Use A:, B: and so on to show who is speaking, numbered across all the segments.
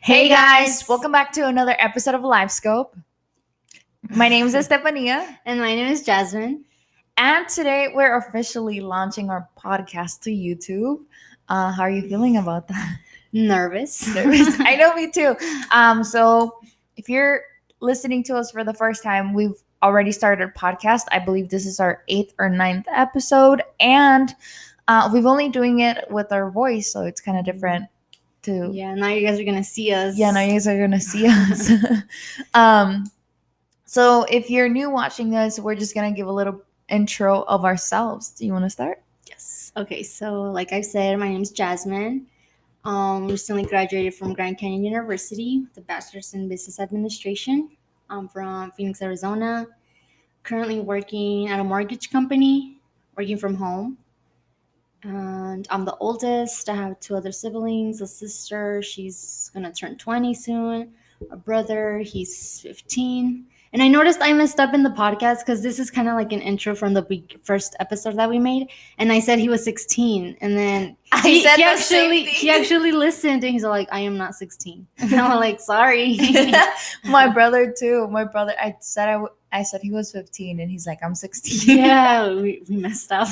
A: Hey guys, welcome back to another episode of LiveScope. My name is Estefania,
B: And my name is Jasmine.
A: and today we're officially launching our podcast to YouTube. How are you feeling about that?
B: Nervous.
A: Nervous? I know, me too. So if you're listening to us for the first time, we've already started a podcast. I believe this is our 8th or 9th episode, and we've only doing it with our voice, so it's kind of different.
B: Yeah, now you guys are gonna see us.
A: Yeah, now you guys are gonna see us. So if you're new watching this, we're just gonna give a little intro of ourselves. Do you want to start?
B: Yes. Okay, so like I said, my name is Jasmine. Recently graduated from Grand Canyon University with a bachelor's in business administration. I'm from Phoenix, Arizona. Currently working at a mortgage company, working from home. And I'm the oldest. I have two other siblings, a sister, she's gonna turn 20 soon, a brother, he's 15. And I noticed I messed up in the podcast because this is kind of like an intro from the first episode that we made. And I said he was 16. And then he actually listened and he's like, I am not 16. And I'm like, sorry.
A: My brother too. I said he was 15 and he's like, I'm 16.
B: Yeah, we messed up.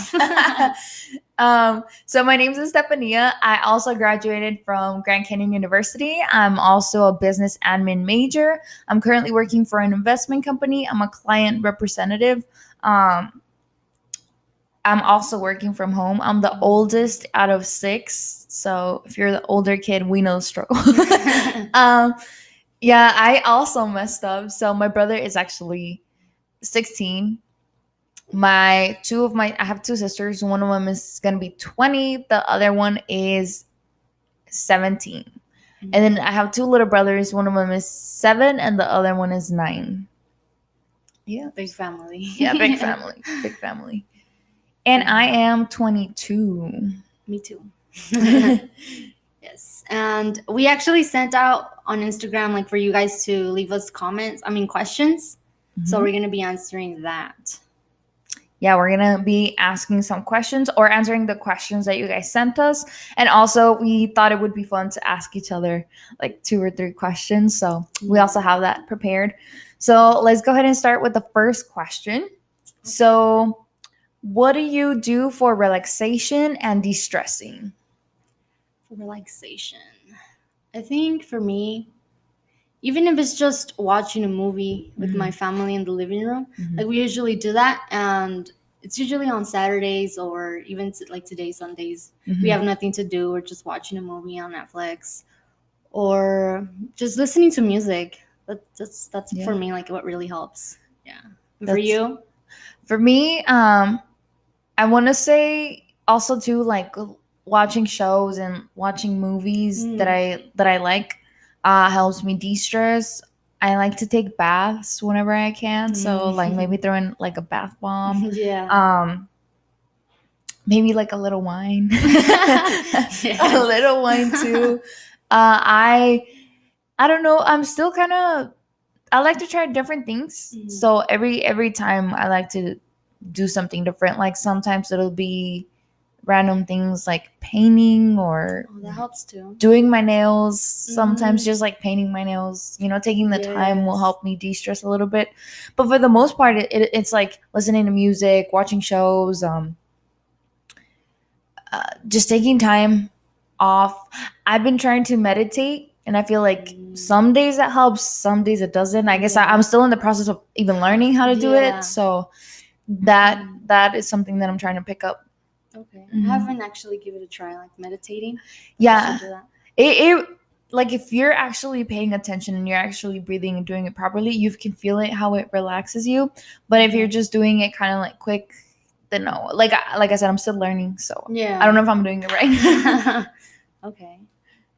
A: So my name is Estefania. I also graduated from Grand Canyon University. I'm also a business admin major. I'm currently working for an investment company. I'm a client representative. I'm also working from home. I'm the oldest out of 6. So if you're the older kid, we know the struggle. Yeah, I also messed up. So my brother is actually 16. I have 2 sisters. One of them is gonna be 20. The other one is 17. And then I have 2 little brothers. One of them is 7 and the other one is 9. Yeah.
B: Big family.
A: Yeah, big family. Big family. And I am 22.
B: Me too. Yes. And we actually sent out on Instagram like for you guys to leave us questions. So we're going to be answering that.
A: Yeah, we're going to be asking some questions or answering the questions that you guys sent us. And also, we thought it would be fun to ask each other like 2 or 3 questions. So we also have that prepared. So let's go ahead and start with the first question. So, what do you do for relaxation and de-stressing?
B: For relaxation, I think for me, even if it's just watching a movie with my family in the living room, like we usually do that, and it's usually on Saturdays or even like today, Sundays. We have nothing to do. We're just watching a movie on Netflix or just listening to music. That's for me like what really helps. Yeah. For you?
A: For me, I want to say also too like watching shows and watching movies that I like helps me de-stress. I like to take baths whenever I can, so like maybe throw in like a bath bomb.
B: Yeah.
A: Maybe like a little wine. A little wine too. I don't know. I'm still kind of. I like to try different things. So every time I like to do something different. Like sometimes it'll be random things like painting or
B: that helps too.
A: Doing my nails. Sometimes just like painting my nails, taking the time will help me de-stress a little bit. But for the most part, it's like listening to music, watching shows, just taking time off. I've been trying to meditate, and I feel like some days that helps, some days it doesn't. I guess I'm still in the process of even learning how to do it. So that is something that I'm trying to pick up.
B: Okay. I haven't actually given it a try, like meditating.
A: Yeah. It like if you're actually paying attention and you're actually breathing and doing it properly, you can feel it how it relaxes you. But if you're just doing it kind of like quick, then no. Like I said, I'm still learning, so I don't know if I'm doing it right.
B: Okay.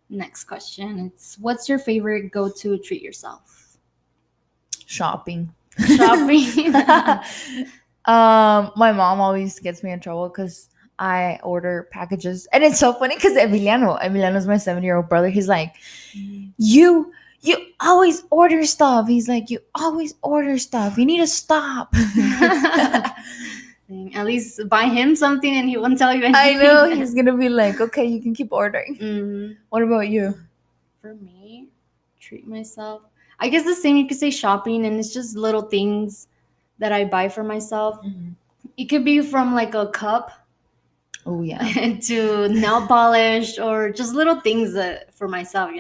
B: Next question. It's what's your favorite go-to treat yourself?
A: Shopping.
B: My
A: mom always gets me in trouble because I order packages, and it's so funny because Emiliano's my 7-year-old brother. He's like, you always order stuff. He's like, you always order stuff. You need to stop.
B: At least buy him something and he won't tell you anything.
A: I know, he's gonna be like, okay, you can keep ordering. What about you?
B: For me, treat myself. I guess the same, you could say shopping, and it's just little things that I buy for myself.
A: Mhm.
B: It could be from like a cup
A: Oh yeah.
B: to nail polish or just little things that for myself,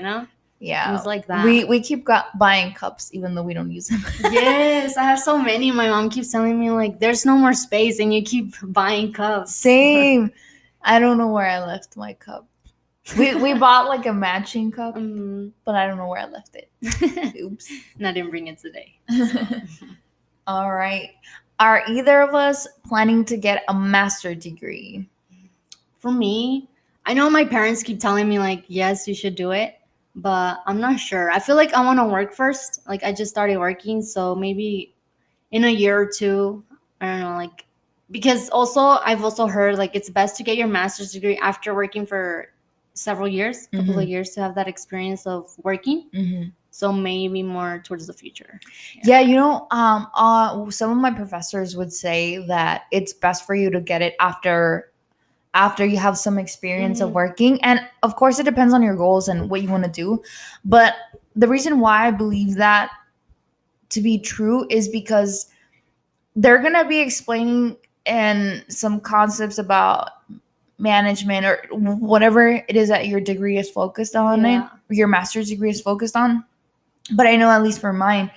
A: Yeah.
B: things like that.
A: We keep buying cups even though we don't use them.
B: Yes, I have so many. My mom keeps telling me like there's no more space and you keep buying cups.
A: Same. I don't know where I left my cup. We bought like a matching cup,
B: um,
A: but I don't know where I left it. Oops.
B: and I didn't bring it today.
A: All right. Are either of us planning to get a master degree?
B: For me, I know my parents keep telling me like yes, you should do it, but I'm not sure. I feel like I want to work first. Like I just started working, so maybe in a year or two, I don't know, like because also I've also heard like it's best to get your master's degree after working for several years, a couple of
A: Mhm.
B: years to have that experience of working.
A: Mm-hmm.
B: So maybe more towards the future.
A: Yeah, some of my professors would say that it's best for you to get it after you have some experience of
B: Mhm.
A: working. And of course, it depends on your goals and what you want to do. But the reason why I believe that to be true is because they're going to be explaining and some concepts about management or whatever it is that your degree is focused on it,
B: Yeah.
A: your master's degree is focused on. But I know at least for mine,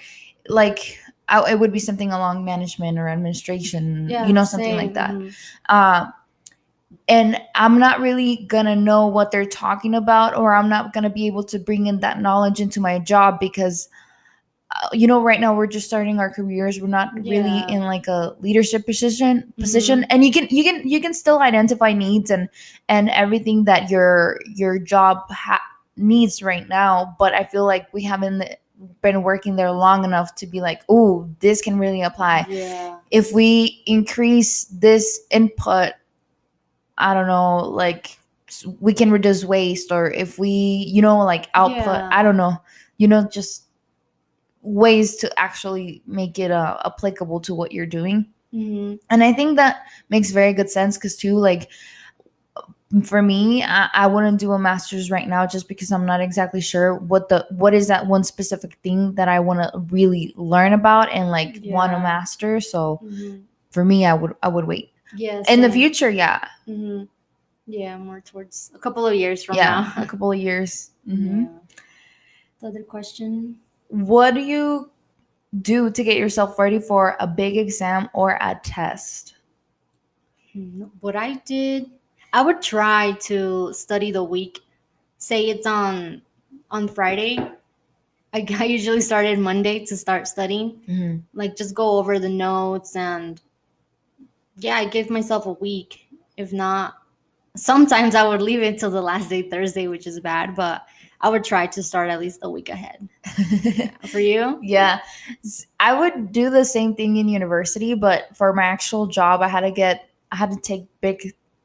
A: like it would be something along management or administration,
B: Yeah,
A: something like
B: same.
A: that.
B: Mhm.
A: Uh, and I'm not really gonna know what they're talking about, or I'm not gonna be able to bring in that knowledge into my job because, right now we're just starting our careers. We're not really
B: Yeah.
A: in like a leadership position,
B: Mhm.
A: and you can still identify needs and everything that your job needs right now. But I feel like we haven't been working there long enough to be like, oh, this can really apply.
B: Yeah.
A: If we increase this input, I don't know, like we can reduce waste, or if we, like output,
B: Yeah.
A: I don't know, just ways to actually make it applicable to what you're doing.
B: Mhm.
A: And I think that makes very good sense because too, like for me, I wouldn't do a master's right now just because I'm not exactly sure what is that one specific thing that I want to really learn about and like want to
B: Yeah.
A: master. So
B: Mhm.
A: for me, I would wait.
B: Yeah,
A: In the
B: same.
A: future, yeah.
B: Mhm. Yeah, more towards a couple of years from
A: Yeah, a
B: now.
A: couple of years.
B: Yeah. The other question.
A: What do you do to get yourself ready for a big exam or a test?
B: What I did, I would try to study the week. Say it's on Friday. I usually started Monday to start studying.
A: Hmm.
B: Like just go over the notes and yeah, I give myself a week. If not, sometimes I would leave it till the last day Thursday, which is bad, but I would try to start at least a week ahead. Yeah. For you?
A: Yeah, I would do the same thing in university, but for my actual job, I had to take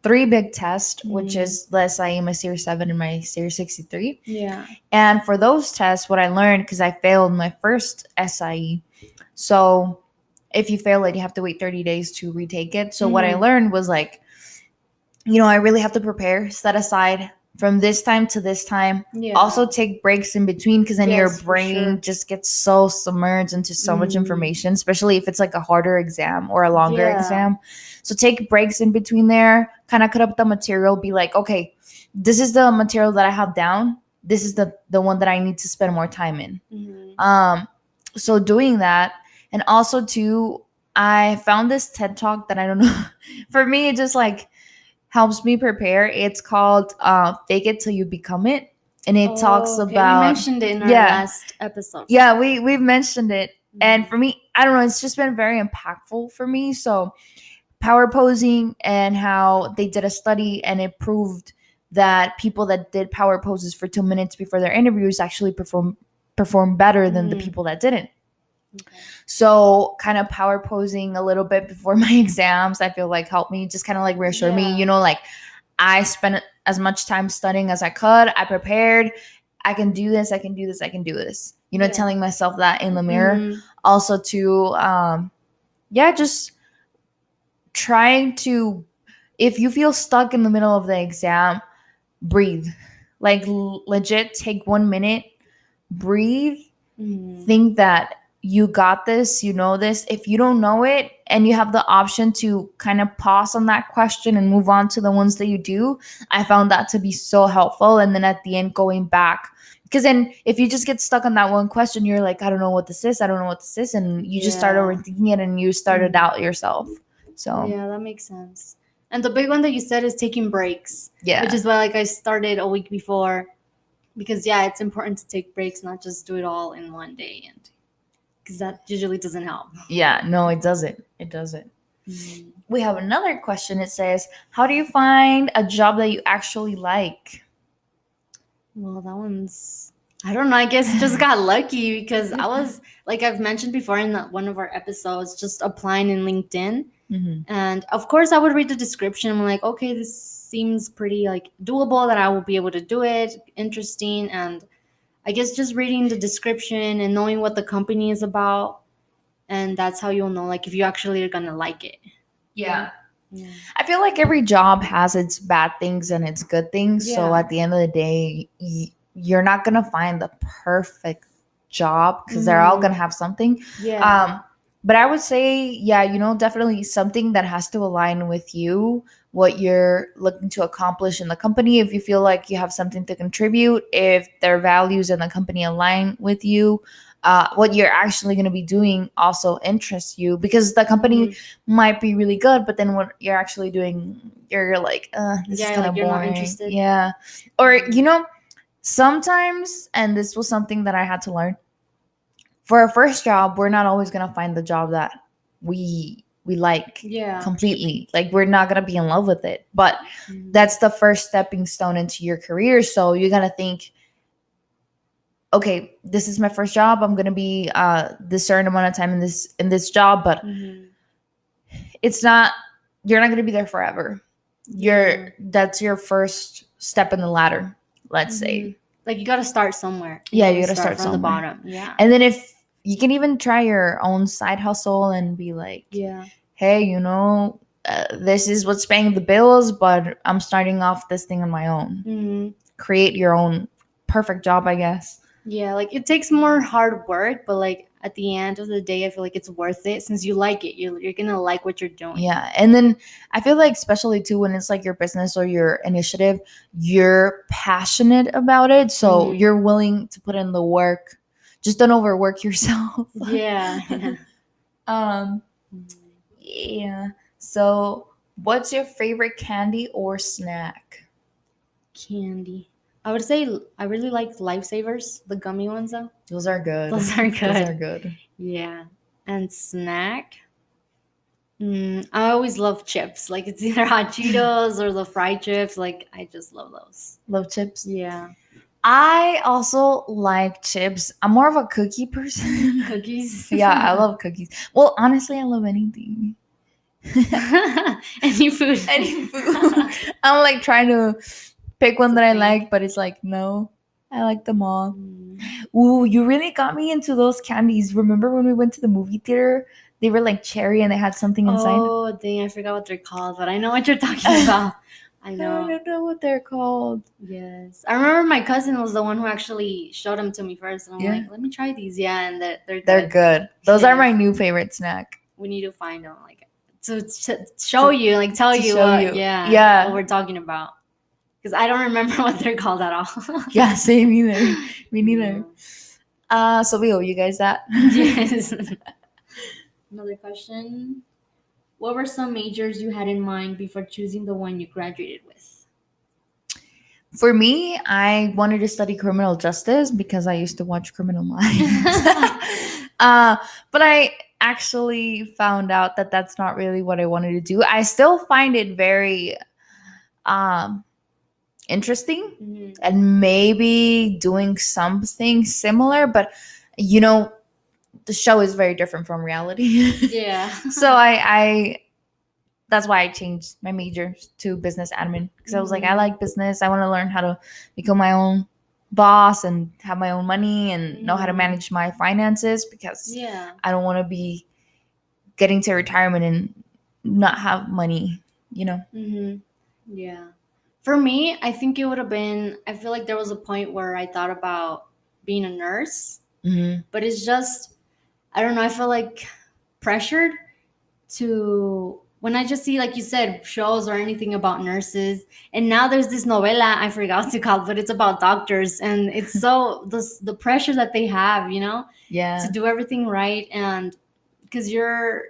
A: three big tests, which
B: Mm,
A: is the SIE, my Series 7, and my Series 63.
B: yeah.
A: And for those tests, what I learned, because I failed my first SIE, so if you fail it, you have to wait 30 days to retake it. So what I
B: Mm,
A: learned was like, I really have to prepare, set aside from this time to this time.
B: yeah.
A: Also take breaks in between because then your
B: Yes, for
A: brain
B: sure.
A: just gets so submerged into so much
B: Mm,
A: information, especially if it's like a harder exam or a longer
B: yeah.
A: exam. So take breaks in between there, kind of cut up the material, be like, okay, this is the material that I have down. This is the one that I need to spend more time in.
B: Mm,
A: Um, so doing that, and also too, I found this TED talk that I don't know. For me, it just like helps me prepare. It's called "Fake It Till You Become It," and it talks
B: oh, okay. We
A: about,
B: mentioned it in our
A: yeah,
B: last episode.
A: yeah. We've mentioned it, and
B: Mm,
A: for me, I don't know. It's just been very impactful for me. So power posing and how they did a study and it proved that people that did power poses for 2 minutes before their interviews actually perform better than the
B: mm,
A: people that didn't.
B: okay.
A: So kind of power posing a little bit before my exams, I feel like helped me, just kind of like reassure me,
B: Yeah.
A: like I spent as much time studying as I could. I prepared. I can do this. I can do this. I can do this.
B: Yeah.
A: Telling myself that in the mirror.
B: Mm,
A: Also to yeah, just trying to, if you feel stuck in the middle of the exam, breathe. Like legit take 1 minute, breathe,
B: Mm-hmm.
A: think that you got this, you know this. If you don't know it and you have the option to kind of pause on that question and move on to the ones that you do, I found that to be so helpful. And then at the end, going back. Because then if you just get stuck on that one question, you're like, I don't know what this is. I don't know what this is. And you just start
B: Yeah.
A: overthinking it and you start to doubt yourself. So,
B: Yeah, that makes sense. And the big one that you said is taking breaks, which
A: yeah.
B: is why like I started a week before because yeah, it's important to take breaks, not just do it all in one day, and because that usually doesn't help.
A: Yeah. No, it doesn't. It doesn't.
B: Mm.
A: We have another question. It says, how do you find a job that you actually like?
B: Well, that one's I don't know. I guess just got lucky because I was like I've mentioned before in one of our episodes, just applying in LinkedIn.
A: Mm-hmm.
B: And of course, I would read the description. I'm like, okay, this seems pretty like doable that I will be able to do it, interesting. And I guess just reading the description and knowing what the company is about, and that's how you'll know like if you actually are gonna like it.
A: Yeah.
B: Yeah.
A: I feel like every job has its bad things and its good things. So
B: Yeah.
A: at the end of the day, you're not going to find the perfect job because they're all going to have something.
B: Yeah.
A: Um, but I would say, yeah, definitely something that has to align with you, what you're looking to accomplish in the company. If you feel like you have something to contribute, if their values in the company align with you, what you're actually going to be doing also interests you because the company might be really good, but then what you're actually doing, you're like, this is
B: Yeah,
A: kind
B: like
A: of
B: you're not
A: boring.
B: interested.
A: Yeah. Or, sometimes, and this was something that I had to learn for our first job, we're not always going to find the job that we like
B: Yeah.
A: completely. Like, we're not going to be in love with it, but that's the first stepping stone into your career. So you're going to think, okay, this is my first job. I'm going to be this certain amount of time in this job, but it's not, you're not going to be there forever.
B: Yeah.
A: That's your first step in the ladder, let's say.
B: Like you got to start somewhere. You
A: Yeah, you
B: always
A: got to
B: start
A: start
B: from the
A: somewhere.
B: bottom. Yeah.
A: And then if you can even try your own side hustle and be like,
B: Yeah.
A: hey, this is what's paying the bills, but I'm starting off this thing on my own. Create your own perfect job, I guess.
B: Yeah, like it takes more hard work, but like at the end of the day, I feel like it's worth it since you like it. You're gonna like what you're doing.
A: Yeah. And then I feel like, especially too, when it's like your business or your initiative, you're passionate about it. So you're willing to put in the work. Just don't overwork yourself.
B: Yeah.
A: um, yeah. So, what's your favorite candy or snack?
B: Candy. I would say I really like lifesavers, the gummy ones though.
A: Those are good.
B: Those are good.
A: Those are good.
B: Yeah. And snack. I always love chips. Like it's either hot Cheetos or the fried chips. Like I just love those.
A: Love chips.
B: Yeah.
A: I also like chips. I'm more of a cookie person.
B: Cookies.
A: Yeah, I love cookies. Well, honestly, I love anything.
B: Any food.
A: Any food. I'm like trying to pick one that I like, but it's like, no, I like them all. Ooh, you really got me into those candies. Remember when we went to the movie theater? They were like cherry and they had something inside.
B: Oh, dang, I forgot what they're called, but I know what you're talking about. I
A: I
B: know.
A: don't know what they're called.
B: Yes. I remember my cousin was the one who actually showed them to me first. And I'm
A: Yeah.
B: like, let me try these. Yeah, and they're good.
A: They're good. Those are
B: Yes.
A: my new favorite snack.
B: We need to find them, like, to show you, like, tell
A: to
B: you
A: show
B: what,
A: you.
B: yeah,
A: Yeah.
B: what we're talking about. Because I don't remember what they're called at all.
A: Yeah, same either. Me neither. So we owe you guys that.
B: Yes. Another question. What were some majors you had in mind before choosing the one you graduated with?
A: For me, I wanted to study criminal justice because I used to watch Criminal Minds. But I actually found out that that's not really what I wanted to do. I still find it very interesting and maybe doing something similar, but the show is very different from reality.
B: Yeah.
A: So I that's why I changed my major to business admin because I was like, I like business. I want to learn how to become my own boss and have my own money and know how to manage my finances because I don't want to be getting to retirement and not have money.
B: Yeah. For me, I think it would have been, I feel like there was a point where I thought about being a nurse,
A: Mm-hmm.
B: but it's just, I don't know, I feel like pressured to, when I just see, like you said, shows or anything about nurses. And now there's this novela I forgot to call, but it's about doctors, and it's so the pressure that they have, to
A: Yeah.
B: do everything right, and because you're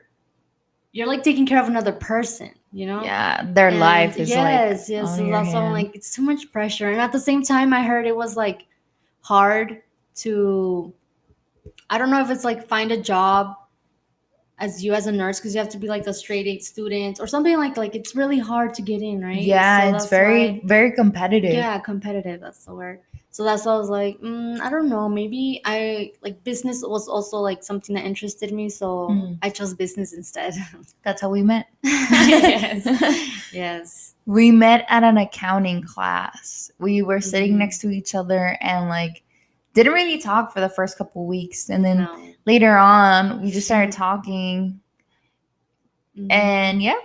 B: like taking care of another person.
A: Yeah. Their
B: And
A: life is like
B: yes,
A: on
B: so
A: your
B: that's why I'm
A: hand.
B: like, it's too much pressure. And at the same time, I heard it was like hard to, I don't know if it's like find a job as you as a nurse, because you have to be like a straight A student or something, like it's really hard to get in, right?
A: Yeah,
B: So
A: it's
B: that's
A: very,
B: why,
A: very competitive.
B: yeah, competitive, that's the word. So that's why I was like, I don't know, maybe I like business was also like something that interested me, so
A: Mm.
B: I chose business instead.
A: That's how we met.
B: Yes, yes.
A: We met at an accounting class. We were sitting
B: Mhm.
A: next to each other and like didn't really talk for the first couple weeks. And then
B: No.
A: later on, we just started talking. And
B: Mhm.
A: yeah,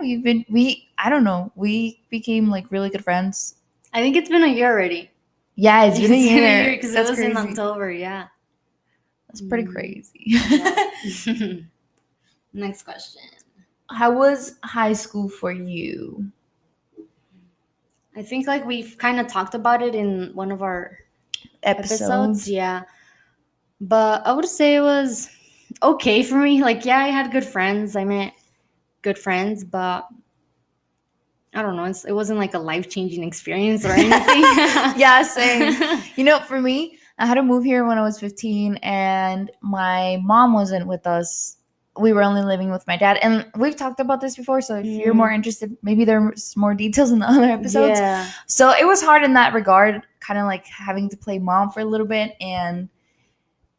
A: we I don't know, we became like really good friends.
B: I think it's been a year already.
A: Yeah, it's been a
B: It's been a year
A: year.
B: because it
A: That's
B: was in
A: crazy.
B: October. Yeah.
A: That's pretty
B: Mm,
A: crazy.
B: yeah. Next question.
A: How was high school for you?
B: I think like we've kind of talked about it in one of our episodes.
A: Episodes?
B: Yeah. But I would say it was okay for me. Like, yeah, I had good friends. I met good friends, but I don't know. It wasn't like a life changing experience or anything.
A: Yeah, same. For me, I had to move here when I was 15 and my mom wasn't with us. We were only living with my dad. And we've talked about this before. So if you're more
B: Mm,
A: interested, maybe there's more details in the other episodes.
B: yeah.
A: So it was hard in that regard, kind of like having to play mom for a little bit and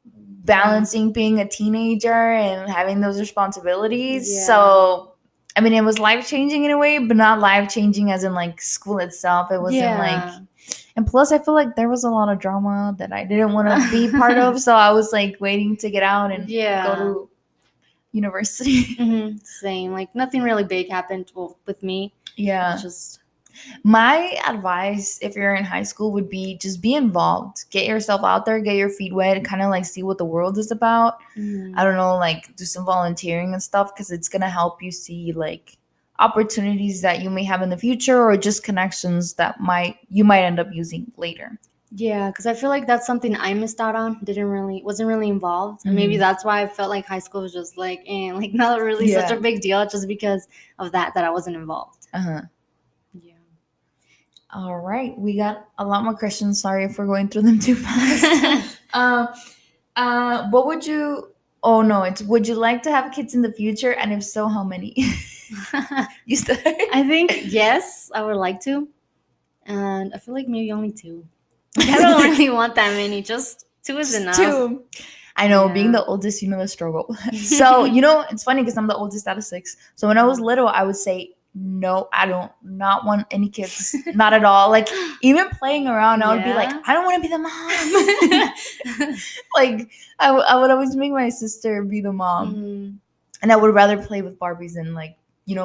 B: Yeah.
A: balancing being a teenager and having those responsibilities.
B: Yeah.
A: So, I mean, it was life changing in a way, but not life changing as in like school itself. It wasn't like,
B: Yeah.
A: and plus, I feel like there was a lot of drama that I didn't want to be part of. So I was like waiting to get out and go
B: Yeah.
A: to university.
B: Same. Like nothing really big happened with me. It's
A: Yeah.
B: just.
A: My advice, if you're in high school, would be just be involved. Get yourself out there, get your feet wet, kind of like see what the world is about. I
B: Mm,
A: don't know, like do some volunteering and stuff because it's gonna help you see like opportunities that you may have in the future or just connections that you might end up using later.
B: yeah, because I feel like that's something I missed out on. Didn't really wasn't really involved, and maybe
A: Hmm.
B: that's why I felt like high school was just like, like not really such a
A: Yeah.
B: big deal, just because of that I wasn't involved.
A: Uh-huh.
B: Yeah.
A: All right. We got a lot more questions. Sorry if we're going through them too fast. um, what would you? Oh no, it's would you like to have kids in the future, and if so, how many? You start.
B: I think yes, I would like to, and I feel like maybe only two. Like I don't really want that many. Just two is
A: Just
B: enough.
A: two. I know, being
B: Yeah.
A: the oldest, the struggle. So, it's funny because I'm the oldest out of six. So when I was little, I would say, no, I don't not want any kids. Not at all. Like, even playing around, I would be like,
B: Yeah.
A: I don't want to be the mom. Like, I would always make my sister be the mom.
B: Mm,
A: And I would rather play with Barbies than, like,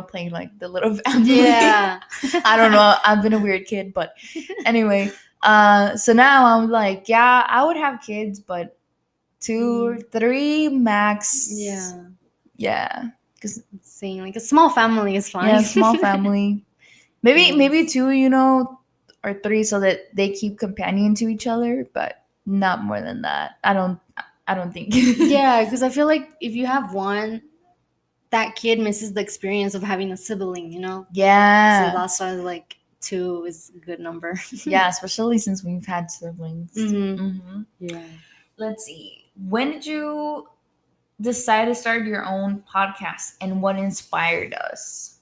A: playing like the little family.
B: yeah.
A: I don't know. I've been a weird kid. But anyway, so now I'm like, yeah, I would have kids, but two or three max.
B: Yeah.
A: Yeah, because
B: Same. Like a small family is
A: yeah,
B: fine.
A: small family. Maybe
B: Yes.
A: two, or three, so that they keep companion to each other, but not more than that. I don't think.
B: Yeah, because I feel like if you have one, that kid misses the experience of having a sibling. So
A: Yeah,
B: that's why like two is a good number.
A: yeah, especially since we've had siblings.
B: Hmm.
A: Hmm.
B: Yeah.
A: Let's see. When did you decide to start your own podcast, and what inspired us?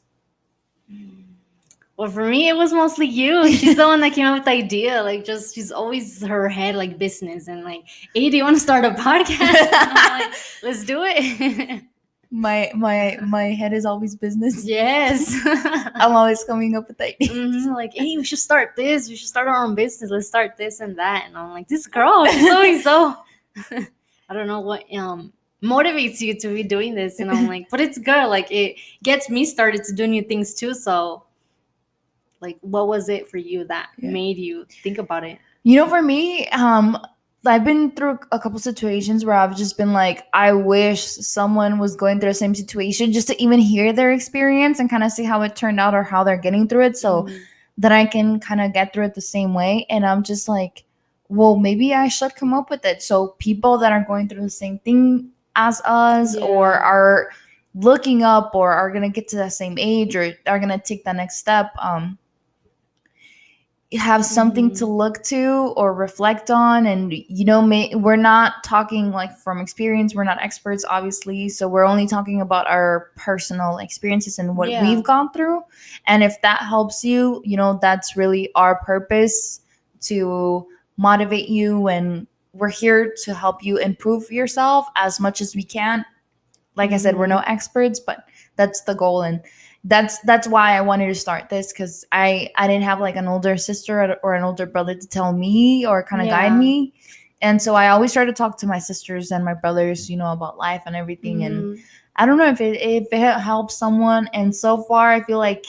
B: Well, for me, it was mostly you. She's the one that came up with the idea. Like, just she's always her head like business and like, hey, do you want to start a podcast? And I'm like, let's do it.
A: My head is always business.
B: Yes.
A: I'm always coming up with ideas.
B: Like, hey, we should start this. We should start our own business. Let's start this and that. And I'm like, this girl, she's always so. I don't know what motivates you to be doing this. And I'm like, but it's good. Like, it gets me started to do new things too. So, like, what was it for you that
A: Yeah.
B: made you think about it?
A: For me, I've been through a couple situations where I've just been like, I wish someone was going through the same situation just to even hear their experience and kind of see how it turned out or how they're getting through it so
B: Mhm.
A: that I can kind of get through it the same way. And I'm just like, well, maybe I should come up with it. So people that are going through the same thing as us or
B: Yeah.
A: are looking up or are going to get to the same age or are going to take the next step, have something to
B: Mhm.
A: look to or reflect on. And we're not talking like from experience, we're not experts obviously, so we're only talking about our personal experiences and what
B: Yeah.
A: we've gone through. And if that helps you, that's really our purpose, to motivate you. And we're here to help you improve yourself as much as we can. Like I said, we're no
B: Mhm.
A: experts, but that's the goal. And that's why I wanted to start this, because I didn't have like an older sister or an older brother to tell me or kind of guide
B: Yeah.
A: me. And so I always try to talk to my sisters and my brothers, about life and everything. And
B: Mhm.
A: I don't know if it helps someone. And so far I feel like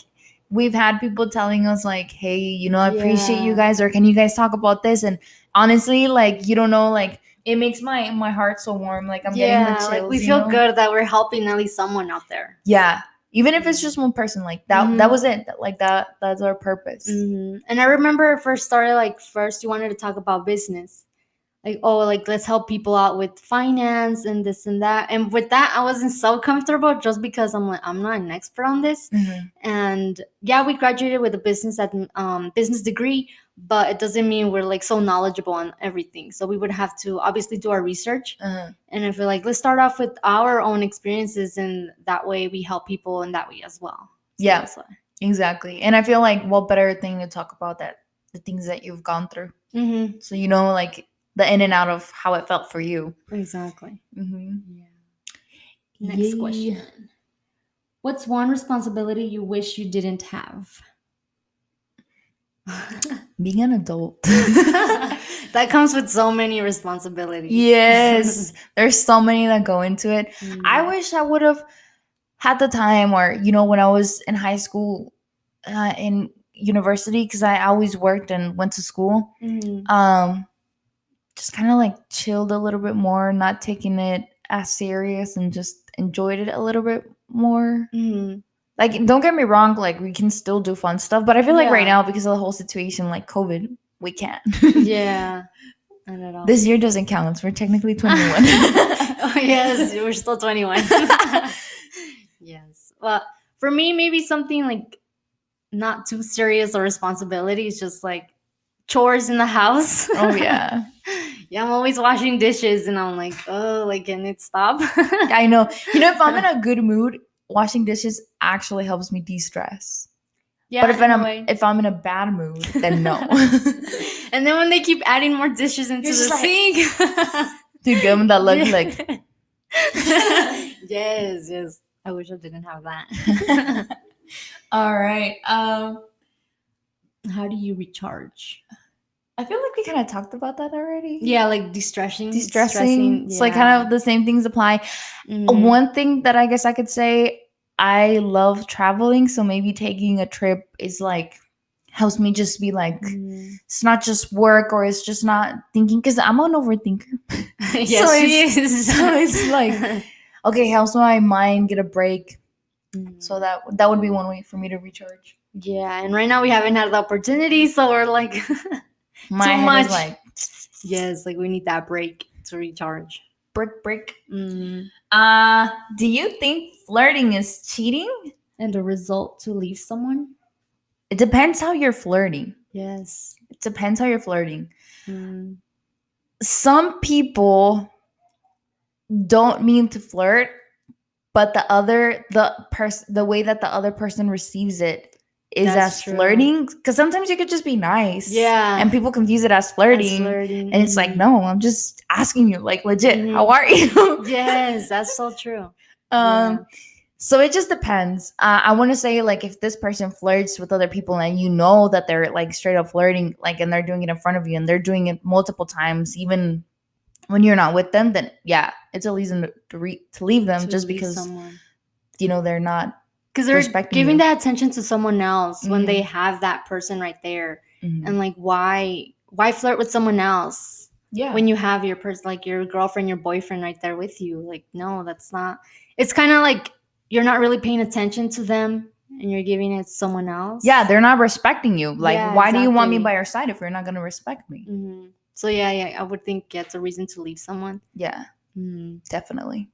A: we've had people telling us like, hey, I appreciate you
B: Yeah.
A: guys, or can you guys talk about this? And honestly, like, you don't know, like, it makes my heart so warm. Like, I'm getting the
B: Yeah, like we
A: chills.
B: feel good that we're helping at least someone out there.
A: Yeah. Even if it's just one person, like that
B: Mhm.
A: was it. Like that's our purpose.
B: And I remember first started like first you wanted to talk about business. Like, oh, like let's help people out with finance and this and that. And with that I wasn't so comfortable just because I'm like I'm not an expert on this.
A: Mhm.
B: And yeah, we graduated with a business degree, but it doesn't mean we're like so knowledgeable on everything. So we would have to obviously do our research.
A: Uh-huh.
B: And I feel like let's start off with our own experiences, and that way we help people in that way as well. So
A: Yeah,
B: that's why.
A: exactly. And I feel like what better thing to talk about that the things that you've gone through.
B: Mm-hmm.
A: So like the in and out of how it felt for you.
B: Exactly.
A: Mm-hmm.
B: Yeah. Next
A: Yay.
B: question. What's one responsibility you wish you didn't have?
A: Being an adult.
B: That comes with so many responsibilities.
A: Yes, there's so many that go into it. I
B: Mm.
A: wish I would have had the time, or when I was in high school, in university, because I always worked and went to school.
B: Mm.
A: Um, just kind of like chilled a little bit more, not taking it as serious, and just enjoyed it a little bit more.
B: Mm.
A: Like, don't get me wrong, like we can still do fun stuff, but I feel like right
B: Yeah.
A: now, because of the whole situation, like COVID, we can't.
B: Yeah. Not at all.
A: This year doesn't count. We're technically 21.
B: Oh yes, we're still 21. Yes. Well, for me, maybe something like not too serious or responsibilities, just like chores in the house.
A: Oh yeah.
B: Yeah, I'm always washing dishes, and I'm like, oh, like, can it stop?
A: I know. If I'm in a good mood, washing dishes actually helps me de-stress. But
B: Yeah, in a way.
A: if I'm in a bad mood, then no.
B: And then when they keep adding more dishes into
A: You're
B: the
A: just like,
B: sink.
A: dude, give them that look
B: Yeah.
A: like.
B: Yes, yes. I wish I didn't have that.
A: All right.
B: How do you recharge?
A: I feel like we kind of talked about that already.
B: Yeah, like de-stressing,
A: De-stressing.
B: stressing.
A: So like kind
B: Yeah.
A: of the same things apply.
B: Mm-hmm.
A: One thing that I guess I could say, I love traveling, so maybe taking a trip is like helps me just be like,
B: Mm.
A: it's not just work, or it's just not thinking, because I'm an overthinker. so
B: Yes, she
A: it's
B: is.
A: so it's like, okay, helps my mind get a break. So
B: Mm.
A: that would be one way for me to recharge.
B: Yeah, and right now we haven't had the opportunity, so we're like
A: My
B: too
A: head is
B: much.
A: like
B: Yes, like we need that break to recharge.
A: brick.
B: Mm.
A: Do you think flirting is cheating?
B: And the result to leave someone?
A: It depends how you're flirting.
B: Yes.
A: It depends how you're flirting.
B: Mm.
A: Some people don't mean to flirt, but the way that the other person receives it is
B: That's
A: as
B: true.
A: flirting. Because sometimes you could just be nice,
B: Yeah.
A: and people confuse it as
B: As
A: flirting.
B: flirting.
A: And it's like, no, I'm just asking you, like, legit, how
B: Mhm.
A: are you?
B: Yes, that's so true.
A: um So it just depends. I want to say, like, if this person flirts with other people and you know that they're like straight up flirting, like, and they're doing it in front of you and they're doing it multiple times, even when you're not with them, then yeah, it's a reason to leave them,
B: To
A: just
B: leave
A: because
B: someone.
A: they're not
B: Because they're
A: respecting
B: giving
A: you.
B: that attention to someone else when they
A: Mhm.
B: have that person right there.
A: Mhm.
B: And like why flirt with someone else?
A: Yeah.
B: when you have your person, like your girlfriend, your boyfriend right there with you. Like, no, that's not. It's kind of like you're not really paying attention to them, and you're giving it to someone else.
A: Yeah, they're not respecting you. Like,
B: Yeah,
A: why do you want me
B: exactly.
A: by your side if you're not gonna respect me?
B: So yeah, I would think it's a reason to leave someone.
A: Yeah,
B: Mm.
A: definitely.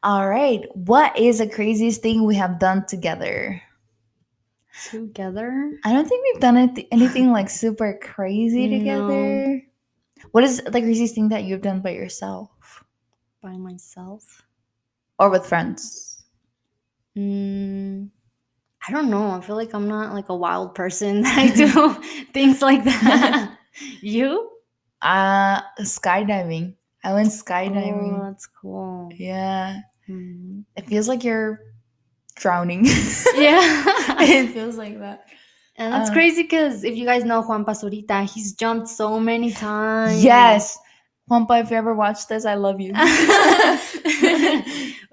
A: All right. What is the craziest thing we have done together?
B: Together?
A: I don't think we've done anything like super crazy
B: No,
A: together. What is the craziest thing that you've done by yourself
B: by myself.
A: or with friends?
B: Mm, I don't know. I feel like I'm not like a wild person that I do things like that. You?
A: Skydiving. I went
B: Oh,
A: skydiving.
B: that's cool.
A: Yeah.
B: Mhm.
A: It feels like you're drowning.
B: Yeah.
A: It feels like that.
B: And that's crazy because if you guys know Juan Pasurita, he's jumped so many times.
A: Yes. Juanpa, if you ever watch this, I love you.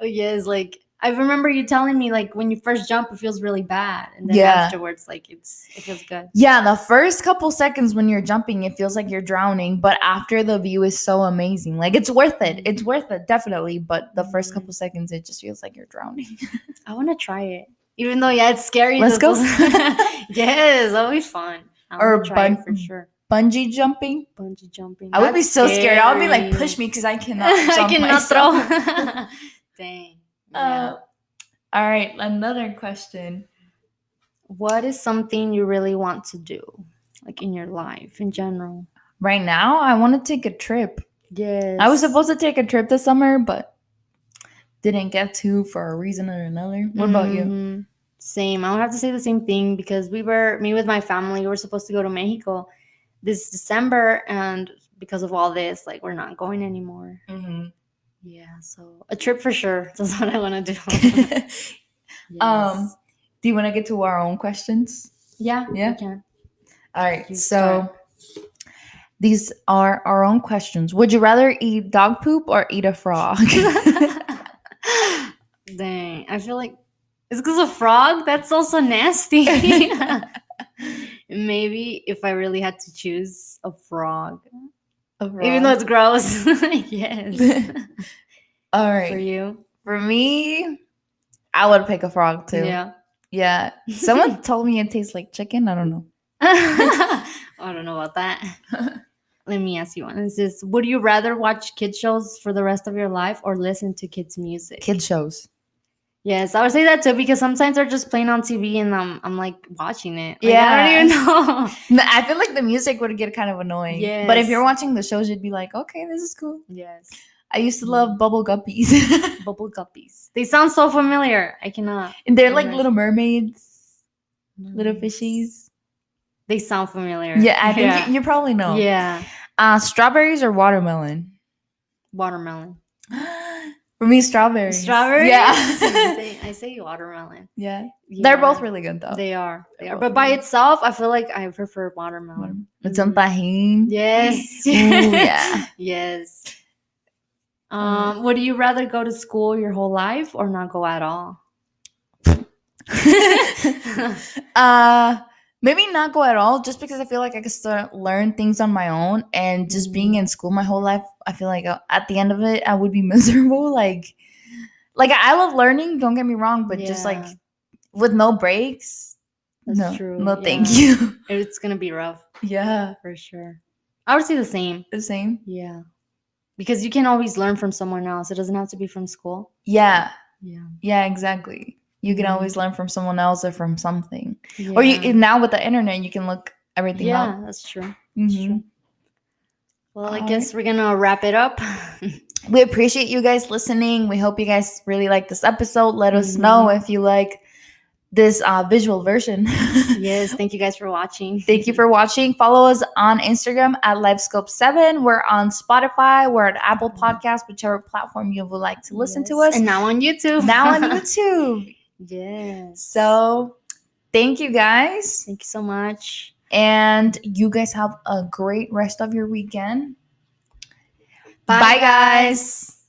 B: Oh yes, like I remember you telling me like when you first jump it feels really bad and then
A: Yeah.
B: afterwards like it feels good.
A: Yeah, the first couple seconds when you're jumping, it feels like you're drowning, but after the view is so amazing. Like it's worth it. It's worth it, definitely. But the first couple seconds, it just feels like you're drowning.
B: I want to try it. Even though yeah, it's scary.
A: Let's go.
B: Yes, that'll be fun. I
A: Or
B: want to try it for sure.
A: bungee jumping.
B: Bungee jumping.
A: I would be
B: That's
A: so scared. I would be like,
B: scary.
A: push me because I cannot
B: I
A: jump
B: cannot
A: myself.
B: throw. Dang. Yeah.
A: All right, another question.
B: What is something you really want to do, like in your life in general?
A: Right now, I want to take a trip.
B: Yes.
A: I was supposed to take a trip this summer, but didn't get to for a reason or another. What about you?
B: Same. I would have to say the same thing because me with my family, we were supposed to go to Mexico this December, and because of all this, like we're not going anymore. Yeah, so a trip for sure. That's what I want to do. Yes.
A: Do you want to get to our own questions?
B: Yeah,
A: Yeah.
B: we can.
A: All right.
B: You
A: So
B: start.
A: these are our own questions. Would you rather eat dog poop or eat a frog?
B: Dang, I feel like it's because a frog. That's also nasty. Maybe if I really had to choose a frog, even though it's gross. Yes.
A: All right.
B: For you?
A: For me, I would pick a frog too.
B: Yeah.
A: Yeah. Someone told me it tastes like chicken. I don't know.
B: I don't know about that. Let me ask you one. This is: would you rather watch kid shows for the rest of your life or listen to kids' music?
A: Kid shows.
B: Yes, I would say that too because sometimes they're just playing on TV and I'm like watching it. Like,
A: Yeah.
B: I don't even know.
A: No, I feel like the music would get kind of annoying.
B: Yes.
A: But if you're watching the shows, you'd be like, okay, this is cool.
B: Yes.
A: I used to love Bubble Guppies.
B: Bubble Guppies. They sound so familiar. I cannot.
A: And they're like little mermaids, little fishies.
B: They sound familiar.
A: Yeah, I think you probably know.
B: Yeah.
A: Strawberries or watermelon?
B: Watermelon.
A: For me, strawberries.
B: Strawberries?
A: Yeah.
B: I say watermelon.
A: Yeah. They're both really good though.
B: They are. But by itself, I feel like I prefer watermelon.
A: With some tahini.
B: Yes.
A: Ooh, yeah.
B: Yes. Would you rather go to school your whole life or not go at all?
A: Maybe not go at all, just because I feel like I could start learn things on my own, and just being in school my whole life, I feel like at the end of it, I would be miserable. Like I love learning. Don't get me wrong, but just like with no breaks.
B: That's true.
A: No, thank you.
B: It's gonna be rough.
A: Yeah,
B: for sure. I would say the same.
A: The same.
B: Yeah, because you can always learn from someone else. It doesn't have to be from school.
A: Yeah.
B: Yeah.
A: Yeah, exactly. You can always learn from someone else or from something.
B: Yeah.
A: Or you now with the internet, you can look everything up.
B: Yeah, that's true.
A: Mm-hmm.
B: That's true. Well, I guess we're gonna wrap it up.
A: We appreciate you guys listening. We hope you guys really like this episode. Let us know if you like this visual version.
B: Yes, thank you guys for watching.
A: Thank you for watching. Follow us on Instagram at LifeScope7. We're on Spotify. We're at Apple Podcasts, whichever platform you would like to listen to us.
B: And now on YouTube.
A: Now on YouTube.
B: Yes.
A: So thank you guys.
B: Thank you so much.
A: And you guys have a great rest of your weekend.
B: Bye guys.